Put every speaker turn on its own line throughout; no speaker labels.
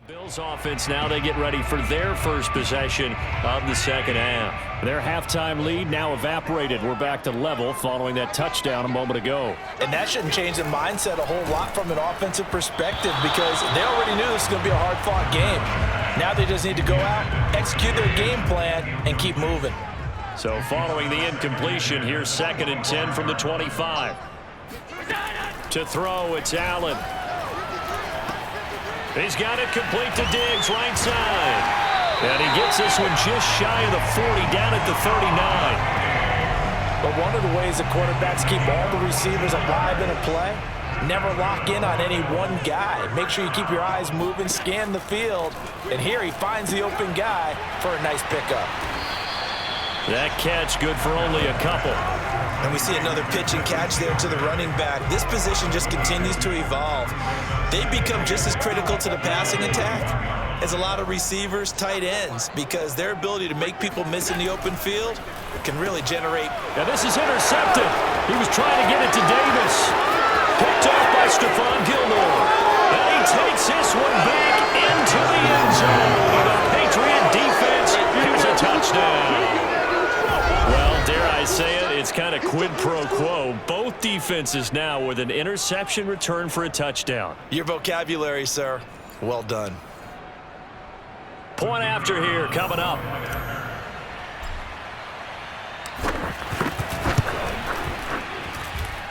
Bills offense now, they get ready for their first possession of the second half.
Their halftime lead now evaporated. We're back to level following that touchdown a moment ago.
And that shouldn't change the mindset a whole lot from an offensive perspective because they already knew this was going to be a hard-fought game. Now they just need to go out, execute their game plan, and keep moving.
So following the incompletion, here's 2nd and 10 from the 25. To throw, it's Allen. He's got it complete to Diggs, right side. And he gets this one just shy of the 40, down at the 39.
But one of the ways the quarterbacks keep all the receivers alive in a play, never lock in on any one guy. Make sure you keep your eyes moving, scan the field. And here he finds the open guy for a nice pickup.
That catch good for only a couple.
And we see another pitch and catch there to the running back. This position just continues to evolve. They become just as critical to the passing attack as a lot of receivers, tight ends, because their ability to make people miss in the open field can really generate.
Now this is intercepted. He was trying to get it to Davis. Picked off by Stephon Gilmore. And he takes this one back into the end zone. The Patriot defense, here's a touchdown. Well, dare I say it, it's kind of quid pro quo. Both defenses now with an interception return for a touchdown.
Your vocabulary, sir. Well done.
Point after here coming up.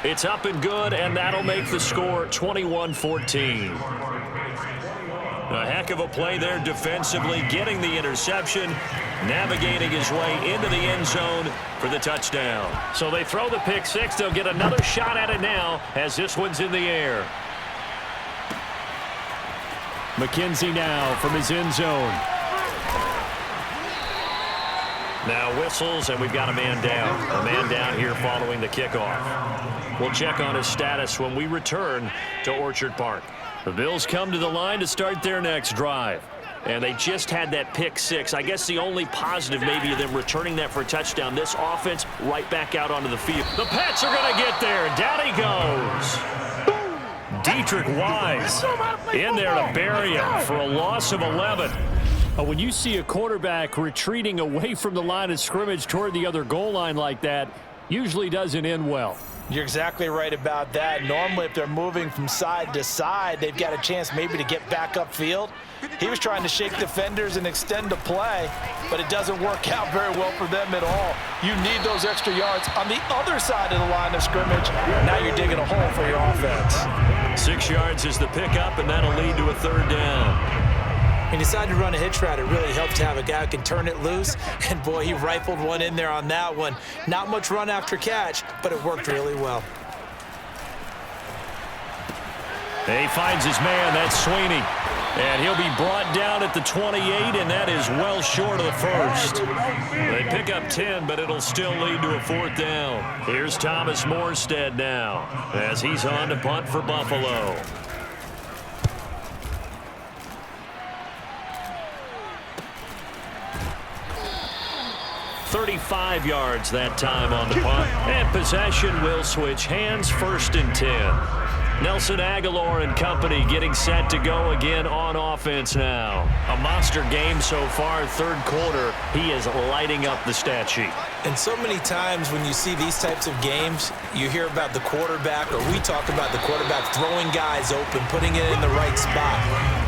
It's up and good, and that'll make the score 21-14. A heck of a play there defensively, getting the interception, navigating his way into the end zone for the touchdown. So they throw the pick six. They'll get another shot at it now as this one's in the air.
McKenzie now from his end zone.
Now whistles, and we've got a man down. A man down here following the kickoff. We'll check on his status when we return to Orchard Park. The Bills come to the line to start their next drive. And they just had that pick six. I guess the only positive maybe of them returning that for a touchdown. This offense right back out onto the field. The Pats are going to get there. Down he goes. Dietrich Wise in there to bury him for a loss of 11.
When you see a quarterback retreating away from the line of scrimmage toward the other goal line like that, usually doesn't end well.
You're exactly right about that. Normally, if they're moving from side to side, they've got a chance maybe to get back upfield. He was trying to shake defenders and extend the play, but it doesn't work out very well for them at all. You need those extra yards on the other side of the line of scrimmage. Now you're digging a hole for your offense.
6 yards is the pickup, and that'll lead to a third down.
He decided to run a hitch route. It really helped to have a guy who can turn it loose. And, boy, he rifled one in there on that one. Not much run after catch, but it worked really well.
He finds his man. That's Sweeney. And he'll be brought down at the 28, and that is well short of the first. They pick up 10, but it'll still lead to a fourth down. Here's Thomas Morstead now as he's on to punt for Buffalo. 35 yards that time on the punt. And possession will switch hands, 1st and 10. Nelson Aguilar and company getting set to go again on offense now. A monster game so far, 3rd quarter. He is lighting up the stat sheet.
And so many times when you see these types of games, you hear about the quarterback, or we talk about the quarterback throwing guys open, putting it in the right spot.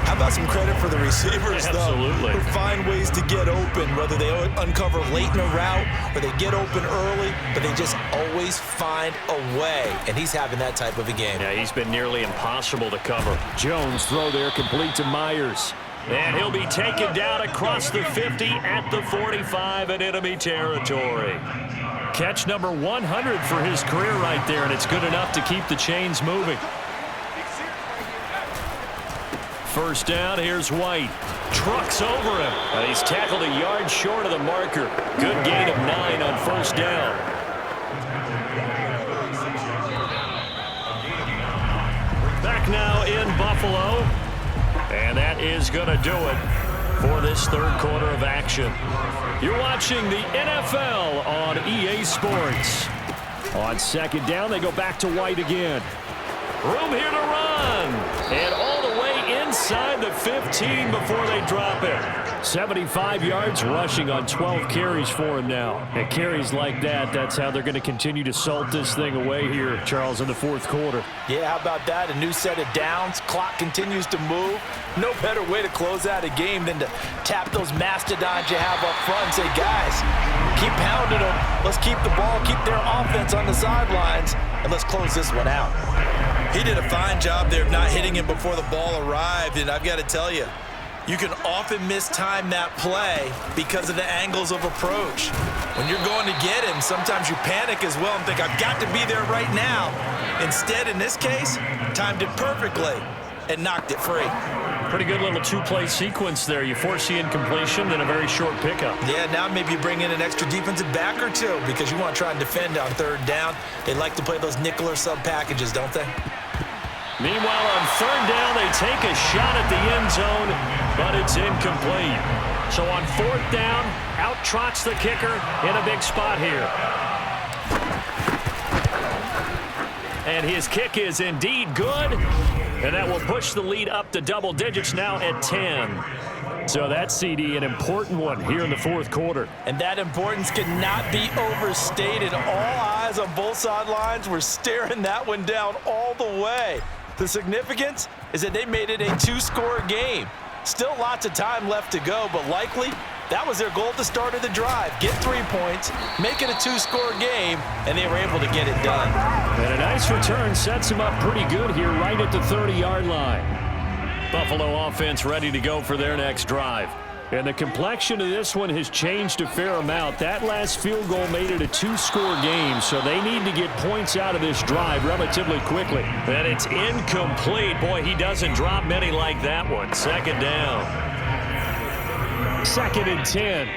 How about some credit for the receivers,
Absolutely.
Though, who find ways to get open, whether they uncover late in a route or they get open early, but they just always find a way. And he's having that type of a game.
Yeah, he's been nearly impossible to cover.
Jones throw there complete to Myers.
And he'll be taken down across the 50 at the 45 in enemy territory. Catch number 100 for his career right there, and it's good enough to keep the chains moving. First down, here's White. Trucks over him. And he's tackled a yard short of the marker. Good gain of 9 on first down. Back now in Buffalo. And that is going to do it for this 3rd quarter of action. You're watching the NFL on EA Sports.
On 2nd down, they go back to White again.
Room here to run. And all the way inside the 15 before they drop it.
75 yards rushing on 12 carries for him now. And carries like that, that's how they're going to continue to salt this thing away here, Charles, in the fourth quarter.
Yeah, how about that? A new set of downs. Clock continues to move. No better way to close out a game than to tap those mastodons you have up front and say, guys, keep pounding them. Let's keep the ball, keep their offense on the sidelines, and let's close this one out.
He did a fine job there of not hitting him before the ball arrived, and I've got to tell you, you can often mistime that play because of the angles of approach. When you're going to get him, sometimes you panic as well and think, I've got to be there right now. Instead, in this case, timed it perfectly and knocked it free.
Pretty good little two-play sequence there. You force the incompletion, then a very short pickup.
Yeah, now maybe you bring in an extra defensive back or two because you want to try and defend on third down. They like to play those nickel or sub packages, don't they?
Meanwhile, on third down, they take a shot at the end zone, but it's incomplete. So on fourth down, out trots the kicker in a big spot here. And his kick is indeed good, and that will push the lead up to double digits now at 10. So that CD, an important one here in the fourth quarter.
And that importance cannot be overstated. All eyes on both sidelines were staring that one down all the way. The significance is that they made it a two-score game. Still lots of time left to go, but likely that was their goal at the start of the drive. Get 3 points, make it a two-score game, and they were able to get it done.
And a nice return sets them up pretty good here right at the 30-yard line.
Buffalo offense ready to go for their next drive.
And the complexion of this one has changed a fair amount. That last field goal made it a two-score game, so they need to get points out of this drive relatively quickly.
And it's incomplete. Boy, he doesn't drop many like that one. Second down.
2nd and 10.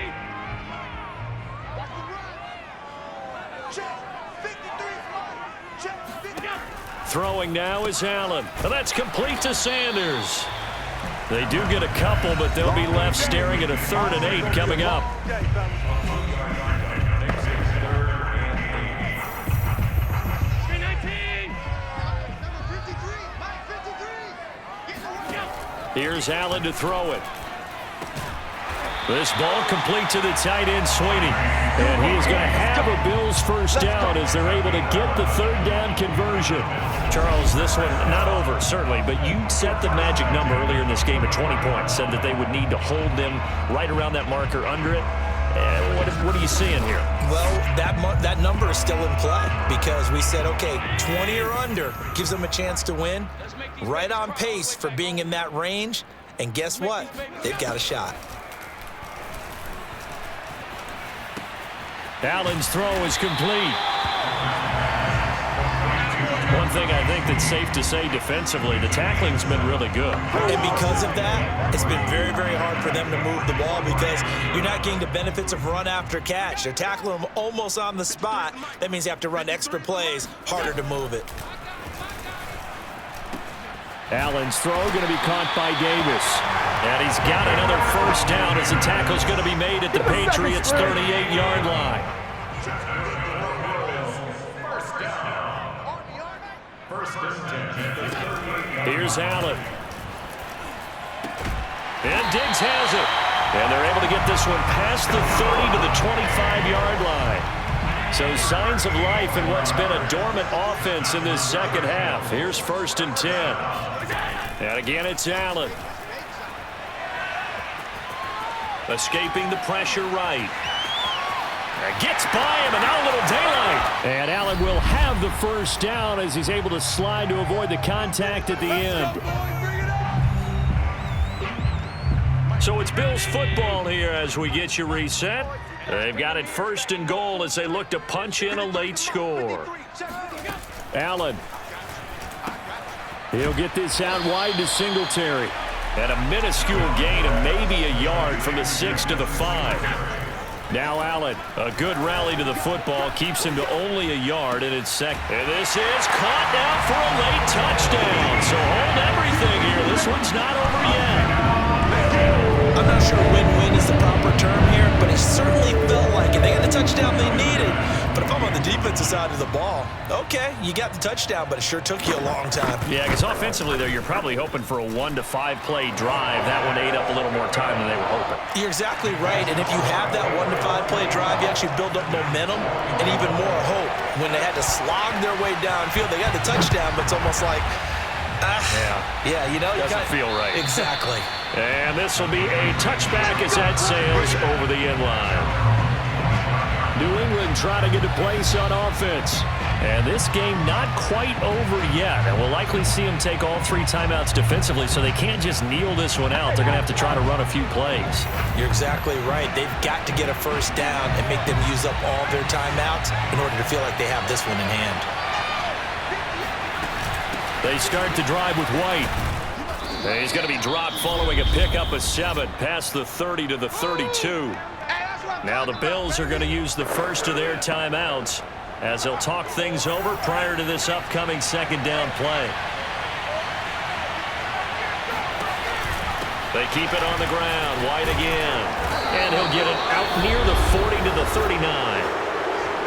Throwing now is Allen. And that's complete to Sanders. They do get a couple, but they'll be left staring at a 3rd and 8 coming up. Here's Allen to throw it. This ball complete to the tight end, Sweeney.
And he's going to have a Bills first down as they're able to get the third down conversion.
Charles, this one not over, certainly, but you set the magic number earlier in this game at 20 points, said that they would need to hold them right around that marker under it. What are you seeing here?
Well, that number is still in play because we said, okay, 20 or under gives them a chance to win. Right on pace for being in that range. And guess what? They've got a shot.
Allen's throw is complete.
One thing I think that's safe to say defensively, the tackling's been really good.
And because of that, it's been very, very hard for them to move the ball because you're not getting the benefits of run after catch. They're tackling them almost on the spot. That means you have to run extra plays, harder to move it.
Allen's throw going to be caught by Davis.
And he's got another first down as the tackle's going to be made at the Patriots' 38-yard line. Here's Allen. And Diggs has it. And they're able to get this one past the 30 to the 25-yard line. So signs of life in what's been a dormant offense in this second half. Here's 1st and 10. And again, it's Allen. Escaping the pressure right. Gets by him, and now a little daylight.
And Allen will have the first down as he's able to slide to avoid the contact at the end.
So it's Bills football here as we get you reset. They've got it 1st and goal as they look to punch in a late score.
Allen. He'll get this out wide to Singletary.
And a minuscule gain of maybe a yard from the 6 to the 5. Now Allen, a good rally to the football, keeps him to only a yard, and it's second. And this is caught now for a late touchdown. So hold everything here. This one's not over yet.
I'm not
not sure win-win is the proper term here, but it certainly felt like it. They got the touchdown they needed. But if I'm on the defensive side of the ball, okay, you got the touchdown, but it sure took you a long time.
Yeah, because offensively there, you're probably hoping for a 1 to 5 play drive. That one ate up a little more time than they were hoping.
You're exactly right, and if you have that 1 to 5 play drive, you actually build up momentum and even more hope. When they had to slog their way downfield, they got the touchdown, but it's almost like, yeah, you know,
doesn't feel right.
Exactly.
And this will be a touchback as that sails over the end line.
New England trying to get a place on offense.
And this game not quite over yet. And we'll likely see them take all 3 timeouts defensively, so they can't just kneel this one out. They're going to have to try to run a few plays.
You're exactly right. They've got to get a first down and make them use up all their timeouts in order to feel like they have this one in hand.
They start to drive with White. And he's going to be dropped following a pickup of 7 past the 30 to the 32. Now the Bills are going to use the first of their timeouts as they'll talk things over prior to this upcoming second down play. They keep it on the ground. White again. And he'll get it out near the 40 to the 39.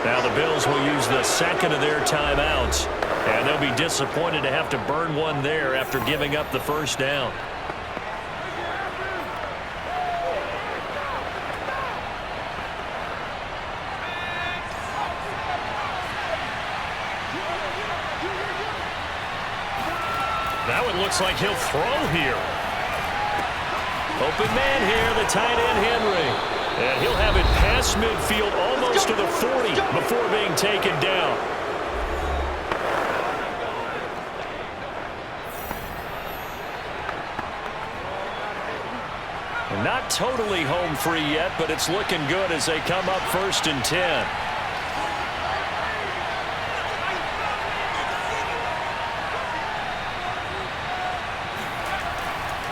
Now the Bills will use the second of their timeouts, and they'll be disappointed to have to burn one there after giving up the first down. Now it looks like he'll throw here. Open man here, the tight end Henry. And he'll have it past midfield almost to the 40 before being taken down. And not totally home free yet, but it's looking good as they come up 1st and 10.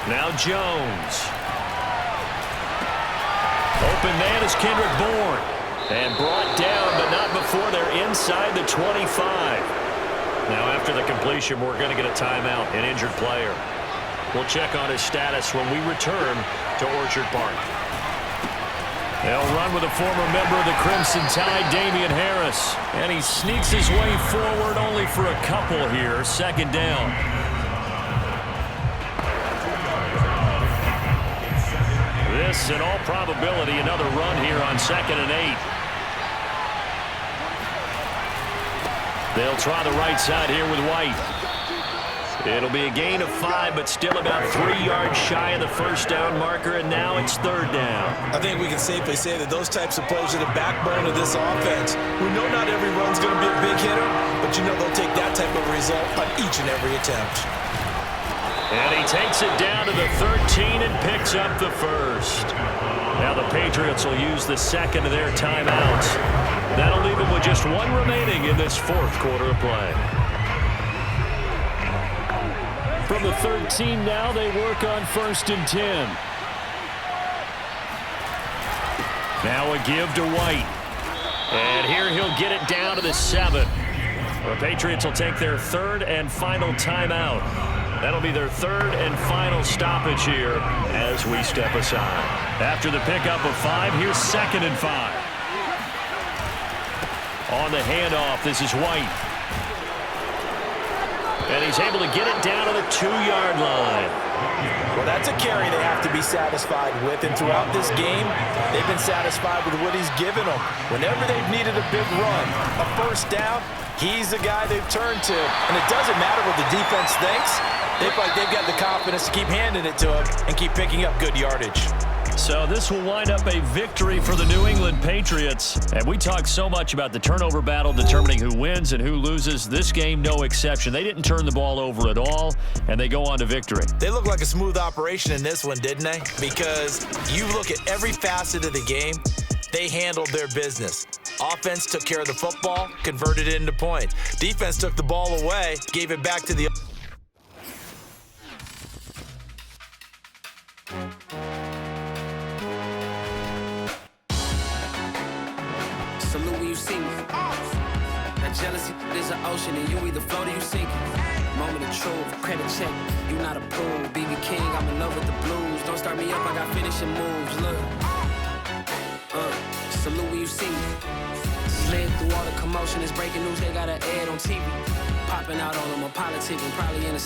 Now Jones. Open man is Kendrick Bourne. And brought down, but not before they're inside the 25. Now after the completion, we're going to get a timeout, an injured player. We'll check on his status when we return to Orchard Park. They'll run with a former member of the Crimson Tide, Damian Harris. And he sneaks his way forward only for a couple here. Second down. This, in all probability, another run here on 2nd and 8. They'll try the right side here with White. It'll be a gain of 5, but still about 3 yards shy of the first down marker, and now it's 3rd down.
I think we can safely say that those types of plays are the backbone of this offense. We know not every run's going to be a big hitter, but you know they'll take that type of result on each and every attempt.
And he takes it down to the 13 and picks up the first. Now the Patriots will use the second of their timeouts. That'll leave them with just 1 remaining in this 4th quarter of play.
From the 13 now, they work on 1st and 10.
Now a give to White. And here he'll get it down to the 7. The Patriots will take their 3rd and final timeout. That'll be their 3rd and final stoppage here as we step aside. After the pickup of 5, here's 2nd and 5. On the handoff, this is White. And he's able to get it down to the 2-yard line.
Well, that's a carry they have to be satisfied with. And throughout this game, they've been satisfied with what he's given them. Whenever they've needed a big run, a first down, he's the guy they've turned to. And it doesn't matter what the defense thinks. They feel like they've got the confidence to keep handing it to him and keep picking up good yardage.
So this will wind up a victory for the New England Patriots. And we talk so much about the turnover battle determining who wins and who loses. This game, no exception. They didn't turn the ball over at all, and they go on to victory.
They look like a smooth operation in this one, didn't they? Because you look at every facet of the game, they handled their business. Offense took care of the football, converted it into points. Defense took the ball away, gave it back to the...
Salute when you see me. That jealousy is an ocean, and you either float or you sink. Moment of truth. credit check, you not approved. BB King, I'm in love with the blues. Don't start me up, I got finishing moves. Look, salute when you see me. Slid through all the commotion, it's breaking news, they got an ad on TV. Popping out on them, I'm politicking, probably in a